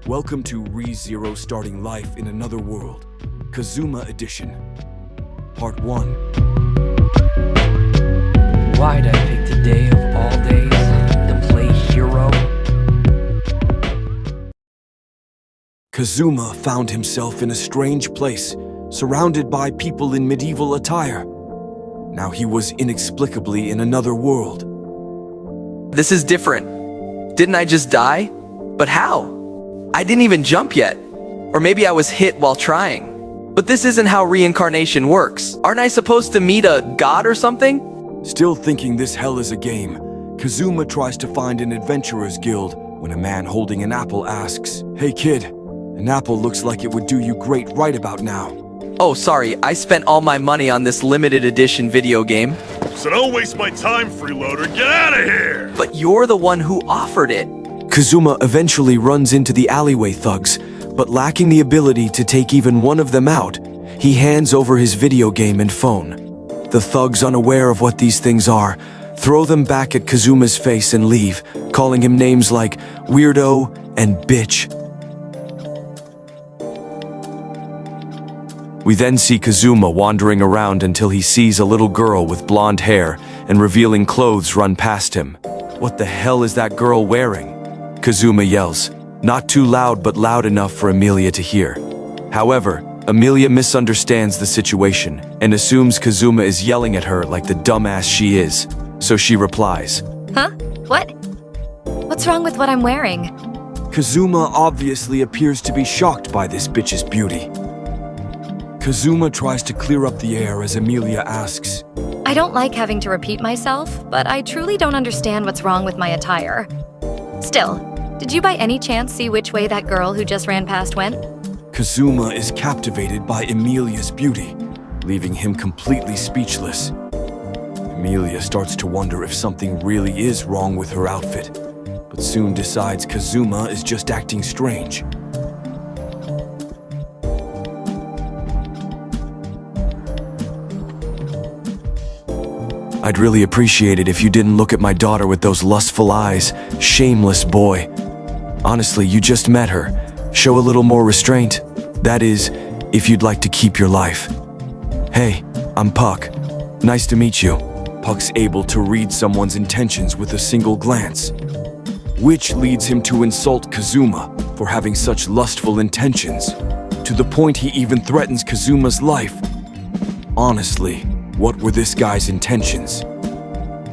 Welcome to ReZero Starting Life in Another World, Kazuma Edition, Part 1. Why'd I pick today of all days to play hero? Kazuma found himself in a strange place, surrounded by people in medieval attire. Now he was inexplicably in another world. This is different. Didn't I just die? But how? I didn't even jump yet. Or maybe I was hit while trying. But this isn't how reincarnation works. Aren't I supposed to meet a god or something? Still thinking this hell is a game, Kazuma tries to find an adventurer's guild when a man holding an apple asks, "Hey kid, an apple looks like it would do you great right about now." Oh, sorry, I spent all my money on this limited edition video game. So don't waste my time, freeloader. Get out of here! But you're the one who offered it. Kazuma eventually runs into the alleyway thugs, but lacking the ability to take even one of them out, he hands over his video game and phone. The thugs, unaware of what these things are, throw them back at Kazuma's face and leave, calling him names like weirdo and bitch. We then see Kazuma wandering around until he sees a little girl with blonde hair and revealing clothes run past him. What the hell is that girl wearing? Kazuma yells, not too loud but loud enough for Emilia to hear. However, Emilia misunderstands the situation and assumes Kazuma is yelling at her like the dumbass she is, so she replies, Huh? What? What's wrong with what I'm wearing? Kazuma obviously appears to be shocked by this bitch's beauty. Kazuma tries to clear up the air as Emilia asks, I don't like having to repeat myself, but I truly don't understand what's wrong with my attire. Still, did you by any chance see which way that girl who just ran past went? Kazuma is captivated by Emilia's beauty, leaving him completely speechless. Emilia starts to wonder if something really is wrong with her outfit, but soon decides Kazuma is just acting strange. I'd really appreciate it if you didn't look at my daughter with those lustful eyes, shameless boy. Honestly, you just met her. Show a little more restraint. That is, if you'd like to keep your life. Hey, I'm Puck. Nice to meet you. Puck's able to read someone's intentions with a single glance, which leads him to insult Kazuma for having such lustful intentions, to the point he even threatens Kazuma's life. Honestly, what were this guy's intentions?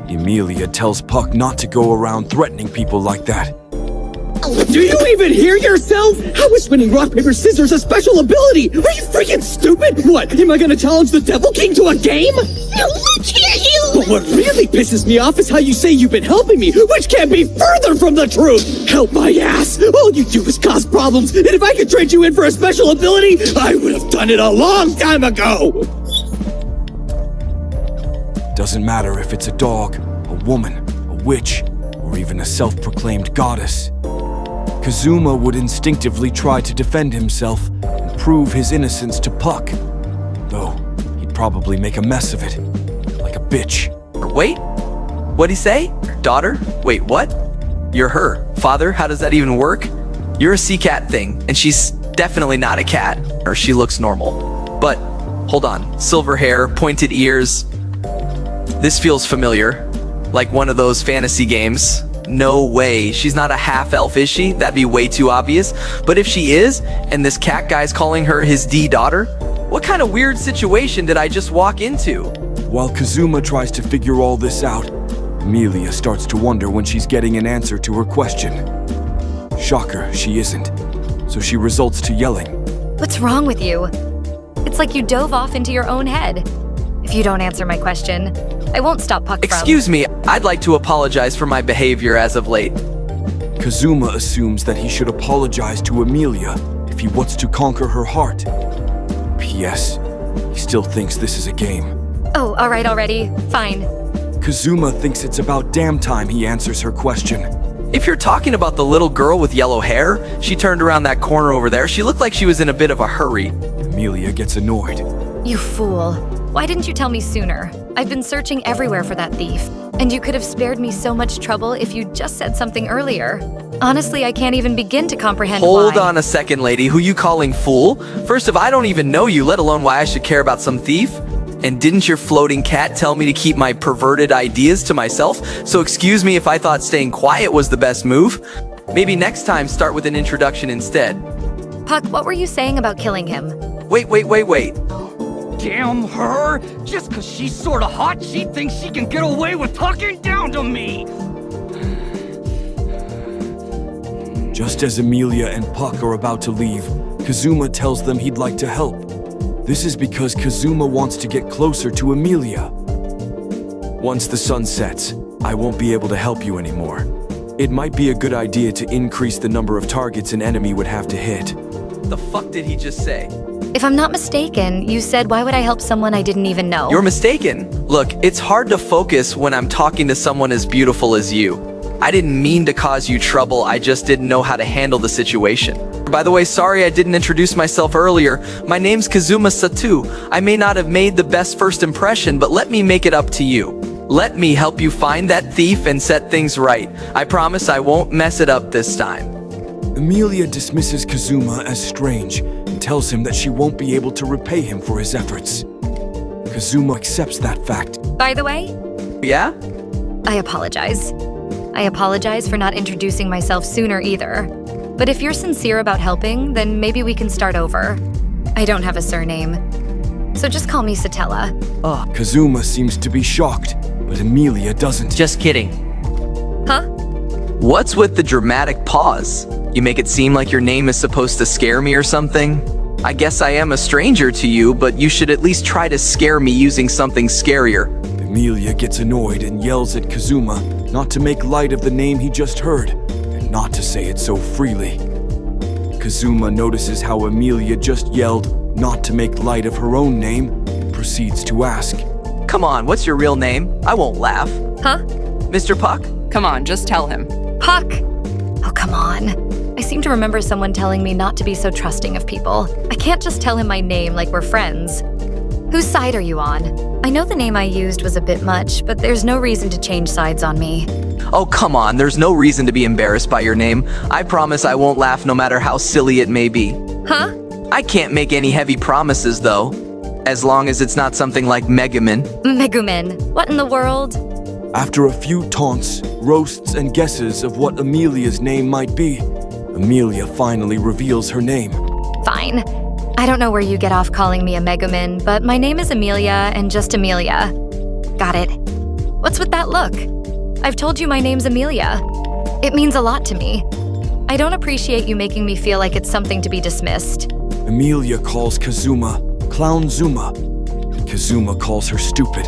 Emilia tells Puck not to go around threatening people like that. Do you even hear yourself? How is winning rock, paper, scissors a special ability? Are you freaking stupid? What, am I gonna challenge the Devil King to a game? No, let's hear you! But what really pisses me off is how you say you've been helping me, which can't be further from the truth! Help my ass! All you do is cause problems, and if I could trade you in for a special ability, I would have done it a long time ago! Doesn't matter if it's a dog, a woman, a witch, or even a self-proclaimed goddess. Kazuma would instinctively try to defend himself and prove his innocence to Puck, though he'd probably make a mess of it, like a bitch. Wait, what'd he say? Daughter? Wait, what? You're her. Father? How does that even work? You're a sea cat thing, and she's definitely not a cat, or she looks normal. But, hold on, silver hair, pointed ears. This feels familiar, like one of those fantasy games. No way, she's not a half-elf, is she? That'd be way too obvious. But if she is, and this cat guy's calling her his D-daughter, what kind of weird situation did I just walk into? While Kazuma tries to figure all this out, Emilia starts to wonder when she's getting an answer to her question. Shocker, she isn't, so she resorts to yelling. What's wrong with you? It's like you dove off into your own head. If you don't answer my question, I won't stop Puck from— Excuse me, I'd like to apologize for my behavior as of late. Kazuma assumes that he should apologize to Emilia if he wants to conquer her heart. P.S. He still thinks this is a game. Oh, all right already. Fine. Kazuma thinks it's about damn time he answers her question. If you're talking about the little girl with yellow hair, she turned around that corner over there. She looked like she was in a bit of a hurry. Emilia gets annoyed. You fool. Why didn't you tell me sooner? I've been searching everywhere for that thief. And you could have spared me so much trouble if you'd just said something earlier. Honestly, I can't even begin to comprehend Hold why. on a second, lady. Who you calling fool? First of all, I don't even know you, let alone why I should care about some thief. And didn't your floating cat tell me to keep my perverted ideas to myself? So excuse me if I thought staying quiet was the best move. Maybe next time start with an introduction instead. Puck, what were you saying about killing him? Wait. Damn her! Just 'cause she's sorta hot, she thinks she can get away with talking down to me! Just as Emilia and Puck are about to leave, Kazuma tells them he'd like to help. This is because Kazuma wants to get closer to Emilia. Once the sun sets, I won't be able to help you anymore. It might be a good idea to increase the number of targets an enemy would have to hit. The fuck did he just say? If I'm not mistaken, you said why would I help someone I didn't even know? You're mistaken. Look, it's hard to focus when I'm talking to someone as beautiful as you. I didn't mean to cause you trouble, I just didn't know how to handle the situation. By the way, sorry I didn't introduce myself earlier. My name's Kazuma Satou. I may not have made the best first impression, but let me make it up to you. Let me help you find that thief and set things right. I promise I won't mess it up this time. Emilia dismisses Kazuma as strange and tells him that she won't be able to repay him for his efforts. Kazuma accepts that fact. By the way, Yeah? I apologize. I apologize for not introducing myself sooner either. But if you're sincere about helping, then maybe we can start over. I don't have a surname, so just call me Satella. Kazuma seems to be shocked, but Emilia doesn't. Just kidding. Huh? What's with the dramatic pause? You make it seem like your name is supposed to scare me or something? I guess I am a stranger to you, but you should at least try to scare me using something scarier. Emilia gets annoyed and yells at Kazuma not to make light of the name he just heard, and not to say it so freely. Kazuma notices how Emilia just yelled not to make light of her own name, and proceeds to ask, Come on, what's your real name? I won't laugh. Huh? Mr. Puck? Come on, just tell him. Puck! Oh, come on. I seem to remember someone telling me not to be so trusting of people. I can't just tell him my name like we're friends. Whose side are you on? I know the name I used was a bit much, but there's no reason to change sides on me. Oh, come on, there's no reason to be embarrassed by your name. I promise I won't laugh no matter how silly it may be. Huh? I can't make any heavy promises, though. As long as it's not something like Megumin. Megumin. What in the world? After a few taunts, roasts, and guesses of what Emilia's name might be, Emilia finally reveals her name. Fine. I don't know where you get off calling me a Megumin, but my name is Emilia and just Emilia. Got it. What's with that look? I've told you my name's Emilia. It means a lot to me. I don't appreciate you making me feel like it's something to be dismissed. Emilia calls Kazuma Clown Zuma. Kazuma calls her stupid.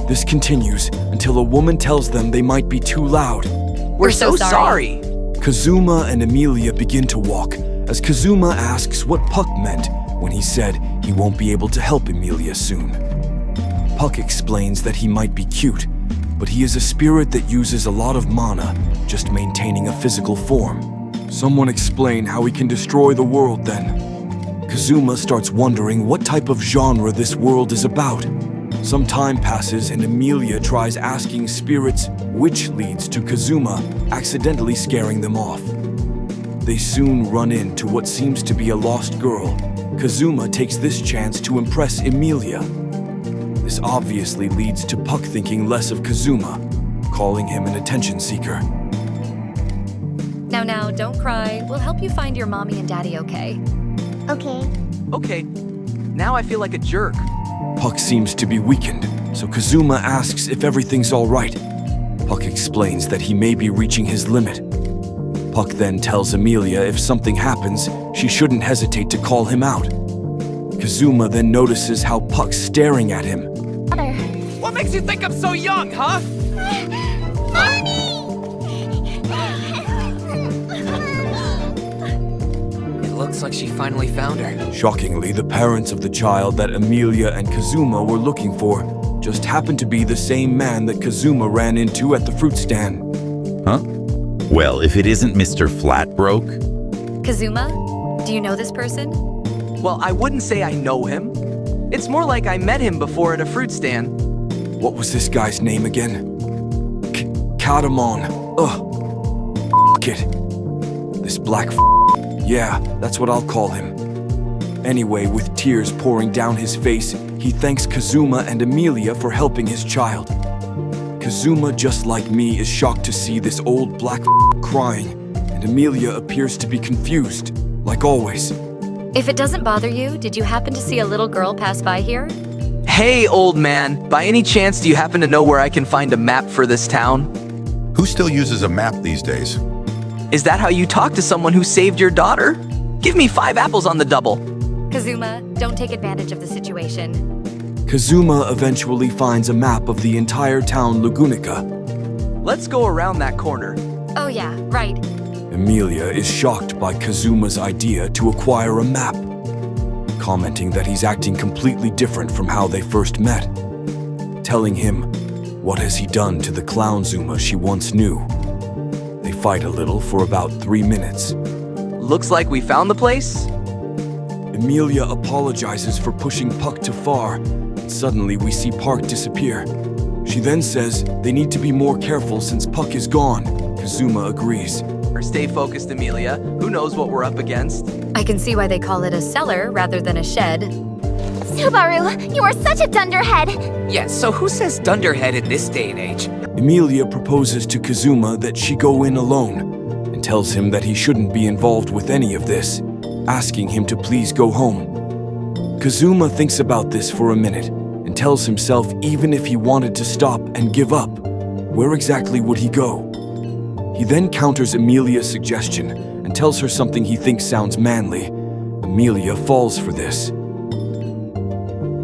This continues until a woman tells them they might be too loud. We're so sorry. Kazuma and Emilia begin to walk as Kazuma asks what Puck meant when he said he won't be able to help Emilia soon. Puck explains that he might be cute, but he is a spirit that uses a lot of mana, just maintaining a physical form. Someone explain how he can destroy the world then. Kazuma starts wondering what type of genre this world is about. Some time passes and Emilia tries asking spirits which leads to Kazuma, accidentally scaring them off. They soon run into what seems to be a lost girl. Kazuma takes this chance to impress Emilia. This obviously leads to Puck thinking less of Kazuma, calling him an attention seeker. Now, don't cry. We'll help you find your mommy and daddy, okay? Okay, now I feel like a jerk. Puck seems to be weakened, so Kazuma asks if everything's all right. Puck explains that he may be reaching his limit. Puck then tells Emilia if something happens, she shouldn't hesitate to call him out. Kazuma then notices how Puck's staring at him. What makes you think I'm so young, huh? It looks like she finally found her. Shockingly, the parents of the child that Emilia and Kazuma were looking for just happened to be the same man that Kazuma ran into at the fruit stand. Huh? Well, if it isn't Mr. Flatbroke. Kazuma? Do you know this person? Well, I wouldn't say I know him. It's more like I met him before at a fruit stand. What was this guy's name again? Katamon. Ugh. It. This black Yeah, that's what I'll call him. Anyway, with tears pouring down his face, he thanks Kazuma and Emilia for helping his child. Kazuma, just like me, is shocked to see this old black crying, and Emilia appears to be confused, like always. If it doesn't bother you, did you happen to see a little girl pass by here? Hey, old man, by any chance do you happen to know where I can find a map for this town? Who still uses a map these days? Is that how you talk to someone who saved your daughter? Give me 5 apples on the double. Kazuma, don't take advantage of the situation. Kazuma eventually finds a map of the entire town Lagunica. Let's go around that corner. Oh yeah, right. Emilia is shocked by Kazuma's idea to acquire a map, commenting that he's acting completely different from how they first met, telling him, what has he done to the clown Zuma she once knew? They fight a little for about 3 minutes. Looks like we found the place. Emilia apologizes for pushing Puck too far, and suddenly we see Park disappear. She then says they need to be more careful since Puck is gone. Kazuma agrees. Or stay focused, Emilia. Who knows what we're up against? I can see why they call it a cellar rather than a shed. Subaru, you are such a dunderhead! Yes, so who says dunderhead in this day and age? Emilia proposes to Kazuma that she go in alone, and tells him that he shouldn't be involved with any of this, asking him to please go home. Kazuma thinks about this for a minute, and tells himself even if he wanted to stop and give up, where exactly would he go? He then counters Emilia's suggestion and tells her something he thinks sounds manly. Emilia falls for this.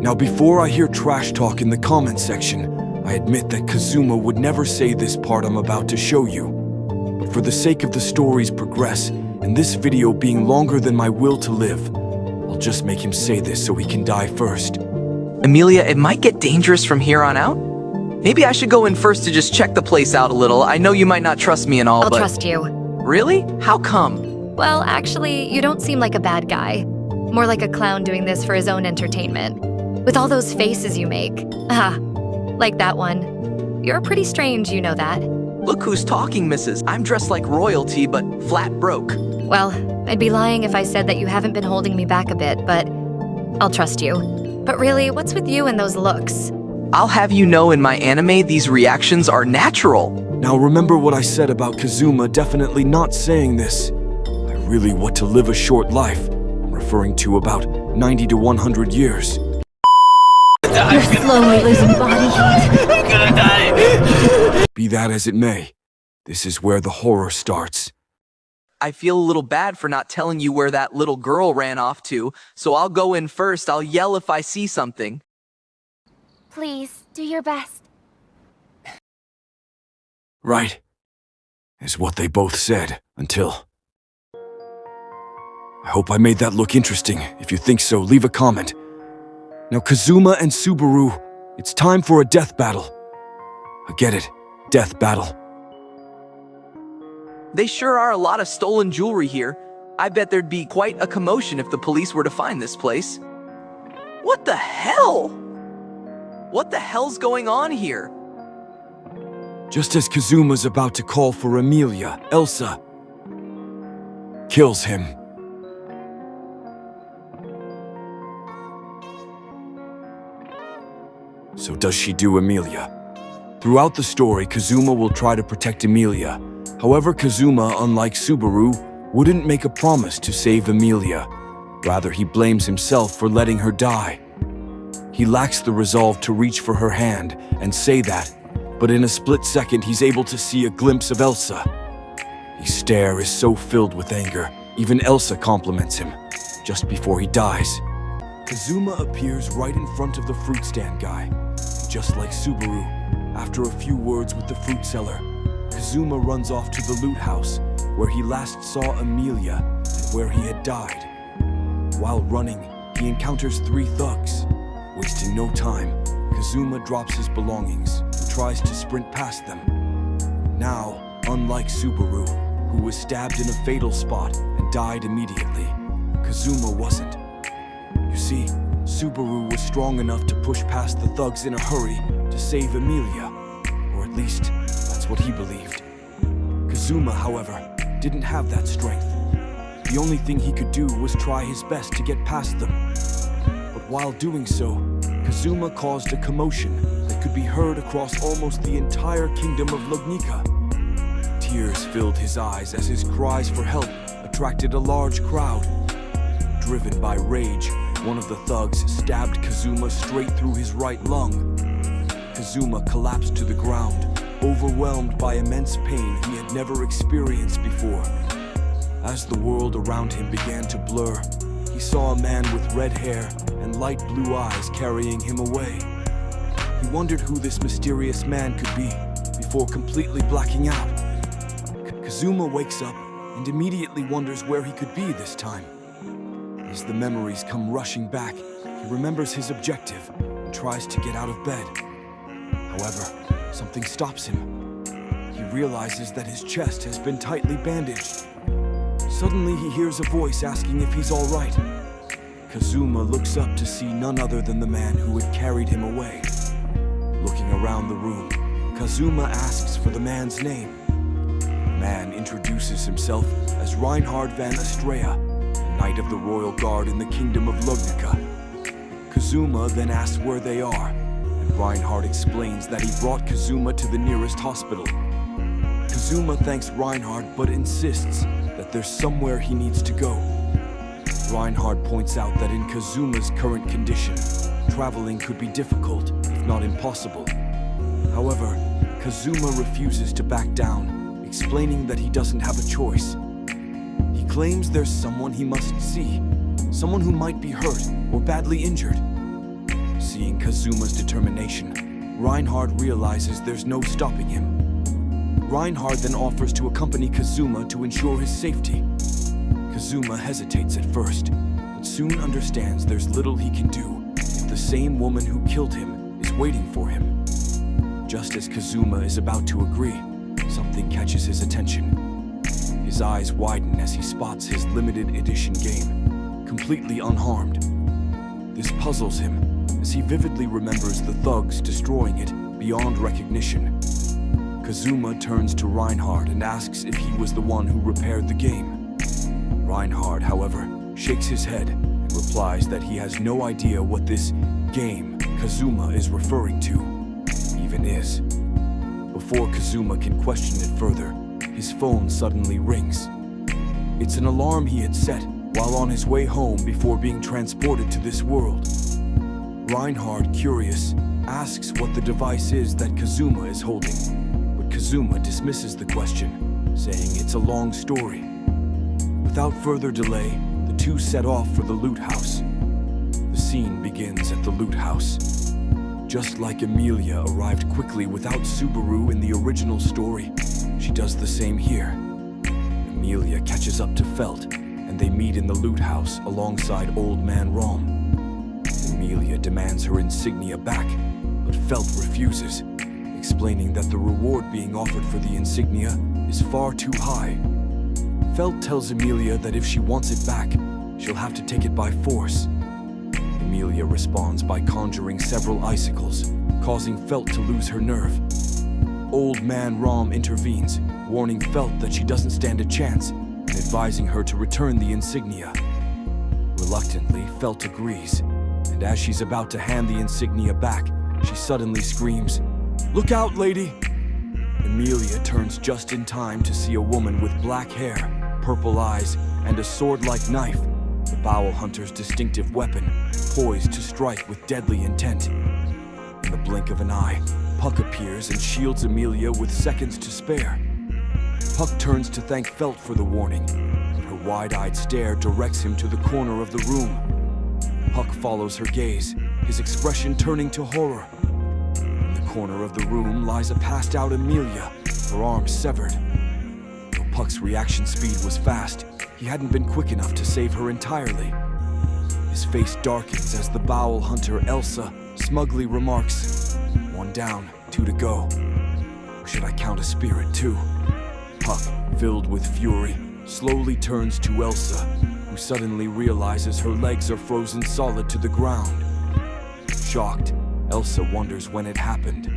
Now, before I hear trash talk in the comments section, I admit that Kazuma would never say this part I'm about to show you. But for the sake of the story's progress, and this video being longer than my will to live, I'll just make him say this so he can die first. Emilia, it might get dangerous from here on out. Maybe I should go in first to just check the place out a little. I know you might not trust me and all, I'll but... trust you. Really? How come? Well, actually, you don't seem like a bad guy. More like a clown doing this for his own entertainment. With all those faces you make. Like that one. You're pretty strange, you know that. Look who's talking, missus. I'm dressed like royalty, but flat broke. Well, I'd be lying if I said that you haven't been holding me back a bit, but I'll trust you. But really, what's with you and those looks? I'll have you know in my anime, these reactions are natural. Now remember what I said about Kazuma definitely not saying this. I really want to live a short life. I'm referring to about 90 to 100 years. You're slowly losing body heat. I'm gonna die! Be that as it may, this is where the horror starts. I feel a little bad for not telling you where that little girl ran off to, so I'll go in first. I'll yell if I see something. Please, do your best. Right, is what they both said, until... I hope I made that look interesting. If you think so, leave a comment. Now Kazuma and Subaru, it's time for a death battle. I get it, death battle. They sure are a lot of stolen jewelry here. I bet there'd be quite a commotion if the police were to find this place. What the hell? What the hell's going on here? Just as Kazuma's about to call for Emilia, Elsa kills him. So does she do Emilia? Throughout the story, Kazuma will try to protect Emilia. However, Kazuma, unlike Subaru, wouldn't make a promise to save Emilia. Rather, he blames himself for letting her die. He lacks the resolve to reach for her hand and say that, but in a split second he's able to see a glimpse of Elsa. His stare is so filled with anger, even Elsa compliments him, just before he dies. Kazuma appears right in front of the fruit stand guy. Just like Subaru, after a few words with the fruit seller, Kazuma runs off to the loot house, where he last saw Emilia and where he had died. While running, he encounters 3 thugs. Wasting no time, Kazuma drops his belongings and tries to sprint past them. Now, unlike Subaru, who was stabbed in a fatal spot and died immediately, Kazuma wasn't. You see, Subaru was strong enough to push past the thugs in a hurry to save Emilia, or at least that's what he believed. Kazuma, however, didn't have that strength. The only thing he could do was try his best to get past them. But while doing so, Kazuma caused a commotion that could be heard across almost the entire kingdom of Lugnica. Tears filled his eyes as his cries for help attracted a large crowd. Driven by rage, one of the thugs stabbed Kazuma straight through his right lung. Kazuma collapsed to the ground, overwhelmed by immense pain he had never experienced before. As the world around him began to blur, he saw a man with red hair and light blue eyes carrying him away. He wondered who this mysterious man could be before completely blacking out. Kazuma wakes up and immediately wonders where he could be this time. As the memories come rushing back, he remembers his objective and tries to get out of bed. However, something stops him. He realizes that his chest has been tightly bandaged. Suddenly he hears a voice asking if he's all right. Kazuma looks up to see none other than the man who had carried him away. Looking around the room, Kazuma asks for the man's name. The man introduces himself as Reinhard van Estrella, Knight of the Royal Guard in the Kingdom of Lugnica. Kazuma then asks where they are, and Reinhard explains that he brought Kazuma to the nearest hospital. Kazuma thanks Reinhard but insists that there's somewhere he needs to go. Reinhard points out that in Kazuma's current condition, traveling could be difficult, if not impossible. However, Kazuma refuses to back down, explaining that he doesn't have a choice. He claims there's someone he must see, someone who might be hurt or badly injured. Seeing Kazuma's determination, Reinhard realizes there's no stopping him. Reinhard then offers to accompany Kazuma to ensure his safety. Kazuma hesitates at first, but soon understands there's little he can do if the same woman who killed him is waiting for him. Just as Kazuma is about to agree, something catches his attention. His eyes widen as he spots his limited edition game, completely unharmed. This puzzles him, as he vividly remembers the thugs destroying it beyond recognition. Kazuma turns to Reinhard and asks if he was the one who repaired the game. Reinhard, however, shakes his head and replies that he has no idea what this game Kazuma is referring to even is. Before Kazuma can question it further, his phone suddenly rings. It's an alarm he had set while on his way home before being transported to this world. Reinhard, curious, asks what the device is that Kazuma is holding, but Kazuma dismisses the question, saying it's a long story. Without further delay, the two set off for the loot house. The scene begins at the loot house. Just like Emilia arrived quickly without Subaru in the original story, she does the same here. Emilia catches up to Felt, and they meet in the loot house alongside Old Man Rom. Emilia demands her insignia back, but Felt refuses, explaining that the reward being offered for the insignia is far too high. Felt tells Emilia that if she wants it back, she'll have to take it by force. Emilia responds by conjuring several icicles, causing Felt to lose her nerve. Old Man Rom intervenes, warning Felt that she doesn't stand a chance, and advising her to return the insignia. Reluctantly, Felt agrees, and as she's about to hand the insignia back, she suddenly screams, "Look out, lady!" Emilia turns just in time to see a woman with black hair, purple eyes, and a sword-like knife, the Bowel Hunter's distinctive weapon, poised to strike with deadly intent. In the blink of an eye, Puck appears and shields Emilia with seconds to spare. Puck turns to thank Felt for the warning, but her wide-eyed stare directs him to the corner of the room. Puck follows her gaze, his expression turning to horror. In the corner of the room lies a passed-out Emilia, her arms severed. Though Puck's reaction speed was fast, he hadn't been quick enough to save her entirely. His face darkens as the Bowel Hunter Elsa smugly remarks, "One down, 2 to go. Or should I count a spirit too?" Puck, filled with fury, slowly turns to Elsa, who suddenly realizes her legs are frozen solid to the ground. Shocked, Elsa wonders when it happened.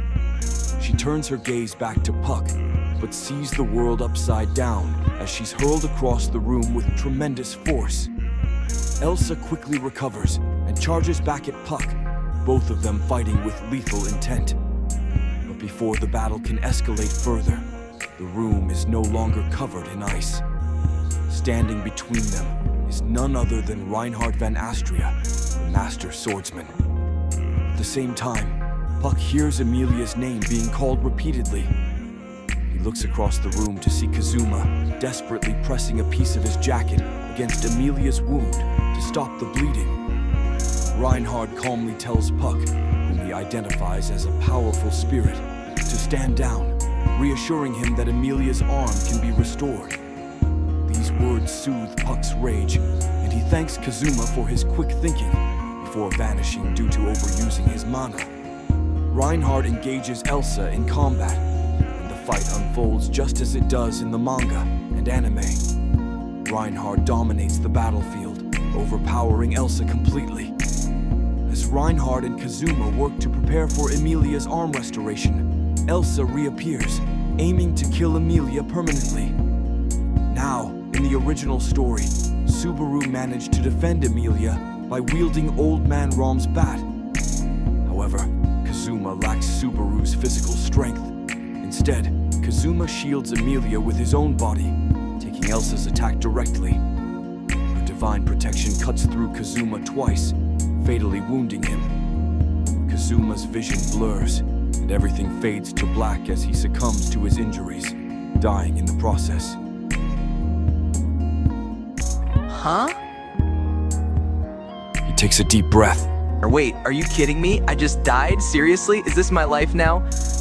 She turns her gaze back to Puck, but sees the world upside down as she's hurled across the room with tremendous force. Elsa quickly recovers and charges back at Puck, both of them fighting with lethal intent. But before the battle can escalate further, the room is no longer covered in ice. Standing between them is none other than Reinhard van Astria, the master swordsman. At the same time, Puck hears Emilia's name being called repeatedly. He looks across the room to see Kazuma desperately pressing a piece of his jacket against Emilia's wound to stop the bleeding. Reinhard calmly tells Puck, whom he identifies as a powerful spirit, to stand down, reassuring him that Emilia's arm can be restored. These words soothe Puck's rage, and he thanks Kazuma for his quick thinking before vanishing due to overusing his mana. Reinhard engages Elsa in combat, and the fight unfolds just as it does in the manga and anime. Reinhard dominates the battlefield, overpowering Elsa completely. As Reinhard and Kazuma work to prepare for Emilia's arm restoration, Elsa reappears, aiming to kill Emilia permanently. Now, in the original story, Subaru managed to defend Emilia by wielding Old Man Rom's bat. However, Kazuma lacks Subaru's physical strength. Instead, Kazuma shields Emilia with his own body, taking Elsa's attack directly. Her divine protection cuts through Kazuma twice, fatally wounding him. Kazuma's vision blurs, and everything fades to black as he succumbs to his injuries, dying in the process. Huh? He takes a deep breath. Wait, are you kidding me? I just died? Seriously? Is this my life now?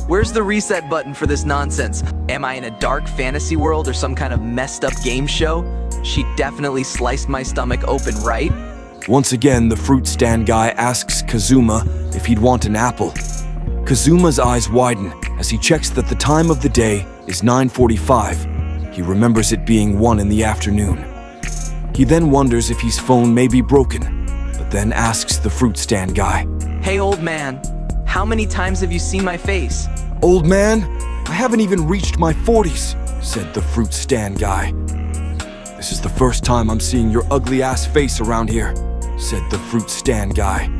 Where's the reset button for this nonsense? Am I in a dark fantasy world or some kind of messed up game show? She definitely sliced my stomach open, right? Once again, the fruit stand guy asks Kazuma if he'd want an apple. Kazuma's eyes widen as he checks that the time of the day is 9:45. He remembers it being 1 in the afternoon. He then wonders if his phone may be broken, but then asks the fruit stand guy, Hey old man, how many times have you seen my face? "Old man, I haven't even reached my 40s, said the fruit stand guy. "This is the first time I'm seeing your ugly ass face around here," said the fruit stand guy.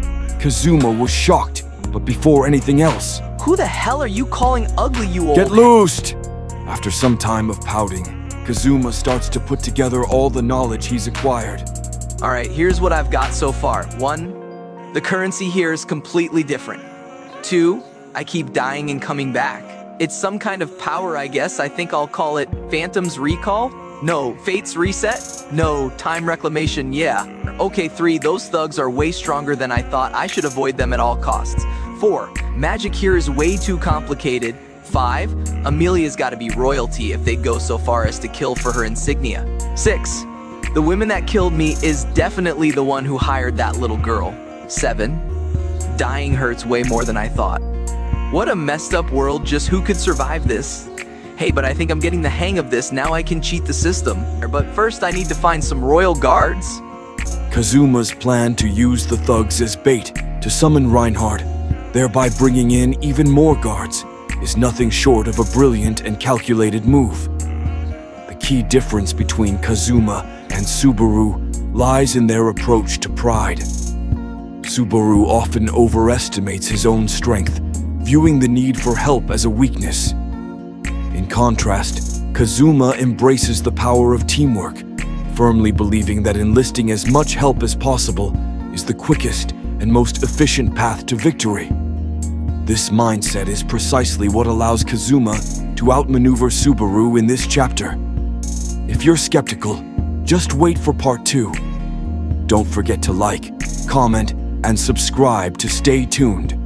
Kazuma was shocked, but before anything else, Who the hell are you calling ugly, you old "Get loosed!" After some time of pouting, Kazuma starts to put together all the knowledge he's acquired. Alright, here's what I've got so far. 1, the currency here is completely different. 2, I keep dying and coming back. It's some kind of power, I guess. I think I'll call it Phantom's Recall? No. Fate's Reset? No. Time Reclamation? Yeah. Okay, 3, those thugs are way stronger than I thought. I should avoid them at all costs. 4, magic here is way too complicated. 5, Emilia's gotta be royalty if they'd go so far as to kill for her insignia. 6, the woman that killed me is definitely the one who hired that little girl. 7, dying hurts way more than I thought. What a messed up world, just who could survive this? Hey, but I think I'm getting the hang of this, now I can cheat the system. But first I need to find some royal guards. Kazuma's plan to use the thugs as bait to summon Reinhard, thereby bringing in even more guards, is nothing short of a brilliant and calculated move. The key difference between Kazuma and Subaru lies in their approach to pride. Subaru often overestimates his own strength, viewing the need for help as a weakness. In contrast, Kazuma embraces the power of teamwork, firmly believing that enlisting as much help as possible is the quickest and most efficient path to victory. This mindset is precisely what allows Kazuma to outmaneuver Subaru in this chapter. If you're skeptical, just wait for part 2. Don't forget to like, comment, and subscribe to stay tuned.